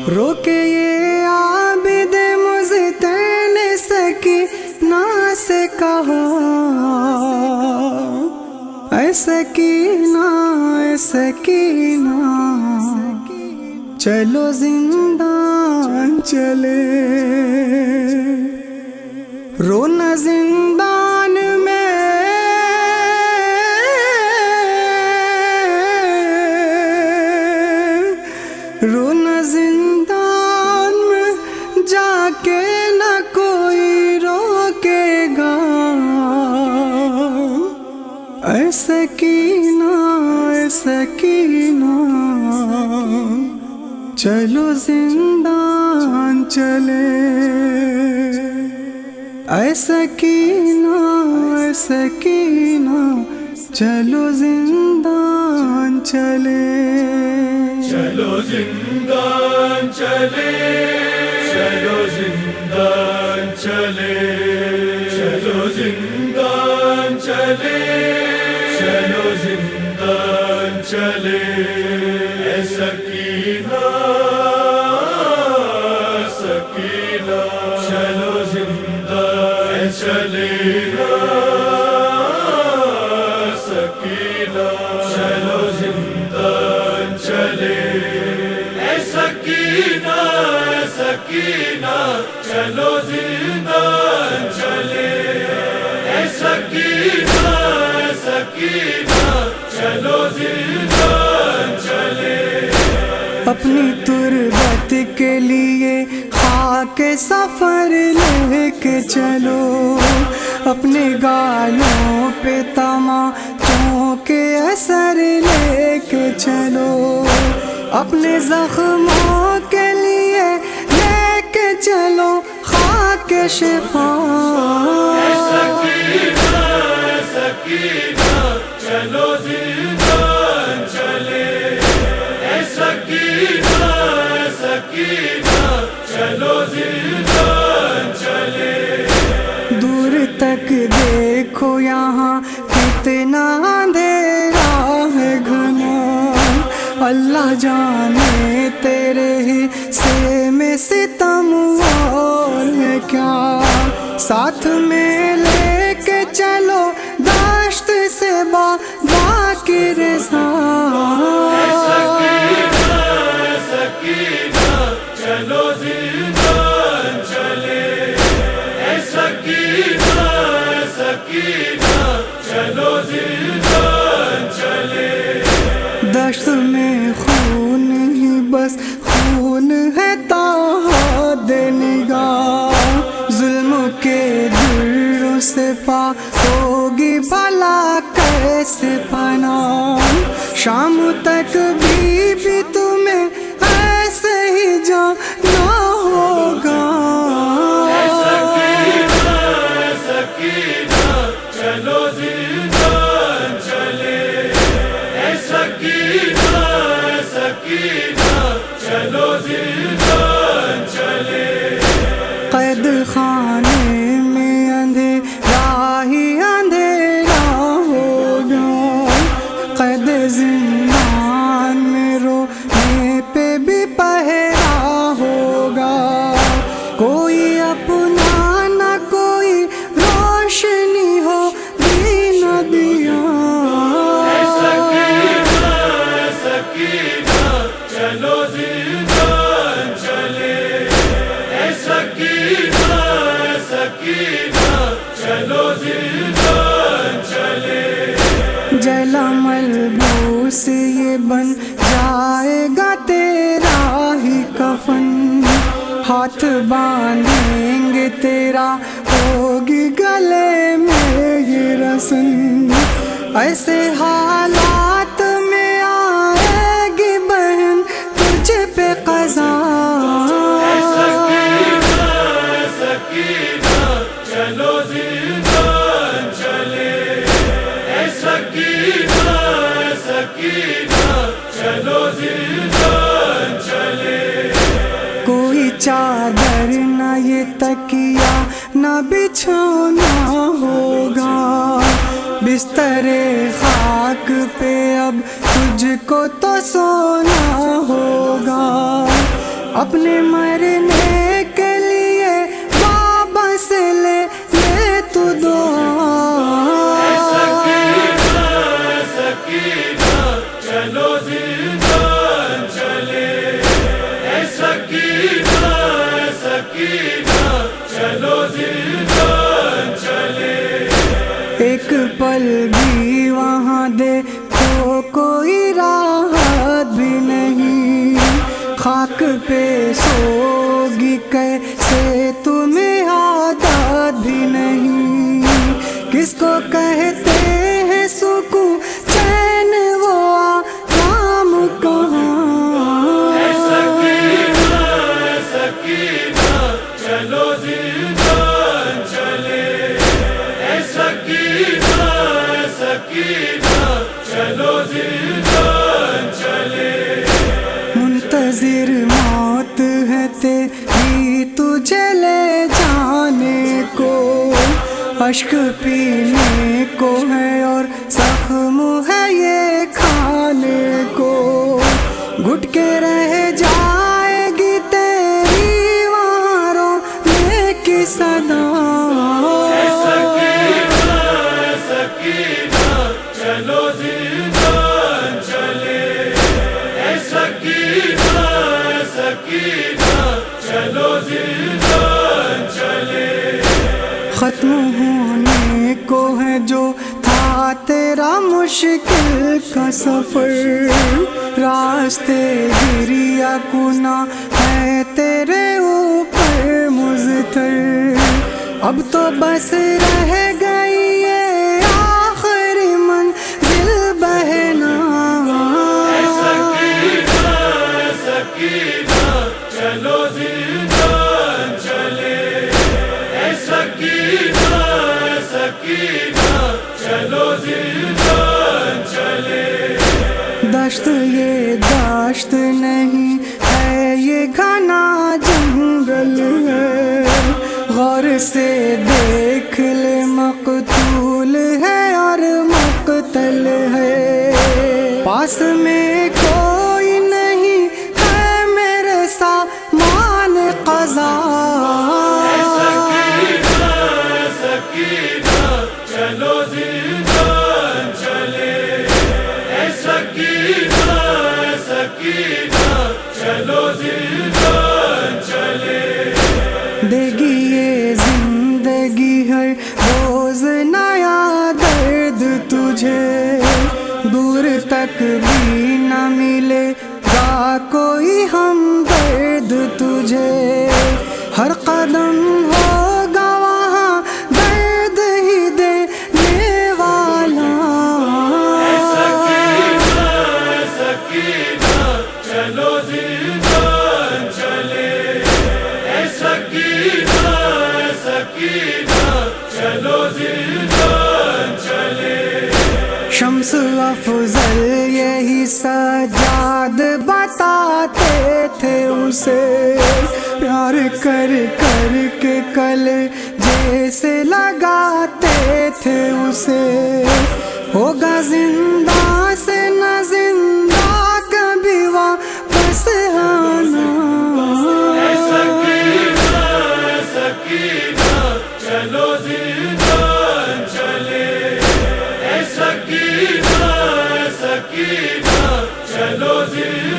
روکے یہ عابد مزتین سکینہ سے کہا، اے سکینہ اے سکینہ چلو زندان چلے، رونا زندان میں رونا زندان میں جا کے نہ کوئی روکے گا، اے سکینہ اے سکینہ چلو زندان چلے، اے سکینہ اے سکینہ چلو زندان چلے، چلو زندان چلے، چلو زندان چلے، چلو زندان چلے، چلو زندان چلے، اے سکینہ سکینہ چلو زندان چلے، سکینہ چلو زندان چلے، اے سکینہ سکینہ چلو زندان چلے، اے سکینہ سکینہ چلو زندان چلے، اپنی تربت کے لیے خاک سفر لے کے چلو، اپنے گالوں پہ تماچوں کے اثر لے کے چلو، اپنے زخموں کے لیے لے کے چلو خاک شفا، اے سکینہ سکینہ چلو زندان چلے، اے سکینہ سکینہ چلو زندان چلے، دور تک دیکھو یہاں کتنا اندھیرا ہے گھنا، اللہ جانے تیرے حصے میں ستم اور ہے کیا، ساتھ میں لے کے چلو داشت سے با کی رضا، اے سکینہ سکینہ چلو زندان چلے، اے سکینہ سکینہ چلو زندان چلے، دشت میں خون ہی بس خون ہے تاہا دے نگاہ، ظلم کے جرم سے پاک ہوگی بھلا کیسے پناہ، شام تک بھی تمہیں ایسے ہی جانا ہوگا، اے سکینہ سکینہ چلو زندان چلے، اے سکینہ سکینہ چلو زندان چلے، قید خانے میں اندھیرا ہی اندھیرا ہوگا، قید زندان میں رونے پہ بھی پہرا ہوگا، کوئی اپنا نہ کوئی روشنی ہو نہ دیا، اے سکینہ سکینہ چلو زندان چلے، اے سکینہ سکینہ چلو زندان چلے، جلا ملبوس یہ بن جائے گا تیرا ہی کفن، ہاتھ باندھیں گے تیرا ہوگی گلے میں یہ رسن، ایسے حالات میں آئے گی بہن تجھ پہ قضا، اے سکینہ سکینہ چلو زندان چلے، اے سکینہ سکینہ چلو زندان چلے، کوئی چادر نہ یہ تکیا نہ بچھونا ہوگا، بستر خاک پہ اب تجھ کو تو سونا ہوگا، اپنے مرنے کے لیے بابا سے لے تو دعا. سکینہ چلو زندان چلے، اے سکینہ سکینہ چلو زندان چلے. ایک پل بھی وہاں دیکھو کوئی راحت بھی نہیں، خاک پہ سوگی کیسے تمہیں عادت بھی نہیں. کس کو کہتے ہیں سکون چین وہ آرام کہاں. سکینہ چلو زندان چلے، اے سکینہ چلو زندان چلے. منتظر موت ہے تیری تجھے لے جانے کو، اشک پینے کو ہے اور زخم ہے یہ کھانے کو. گھٹ کے رہ جائے گی تیری وہاں رونے کی صدا. سکینہ چلو زندان چلے، اے سکینہ چلو زندان چلے. ختم ہونے کو ہے جو تھا تیرا مشکل کا سفر، راستے گریا کنا ہے تیرے اوپر مضطر. اب تو بس رہ گئی ہے آخری منزل بہنا. سکینہ چلو زندان چلے، اے سکینہ چلو زندان چلے. دشت یہ دشت نہیں ہے، یہ گھنا جنگل ہے. غور سے دیکھ لے مقتول ہے اور مقتل ہے. پاس میں کوئی نہیں ہے میرے سامان قضا. سکینہ چلو زندان چلے، اے سکینہ چلو زندان چلے. دے گی یہ زندگی ہر روز نیا درد تجھے، دور تک بھی نہ ملے گا کوئی ہمدرد تجھے. ہر قدم ہوگا وہاں درد ہی دینے والا. سکینہ چلو زندان چلے، اے سکینہ چلو زندان چلے. شمس افضل یہی سجاد بتاتے تھے اسے، پیار کر کر کے کل جیسے لگاتے تھے اسے. ہوگا زندہ سے نہ زندہ کبھی واپس آنا. سکینہ چلو زندان چلے، اے سکینہ چلو زندان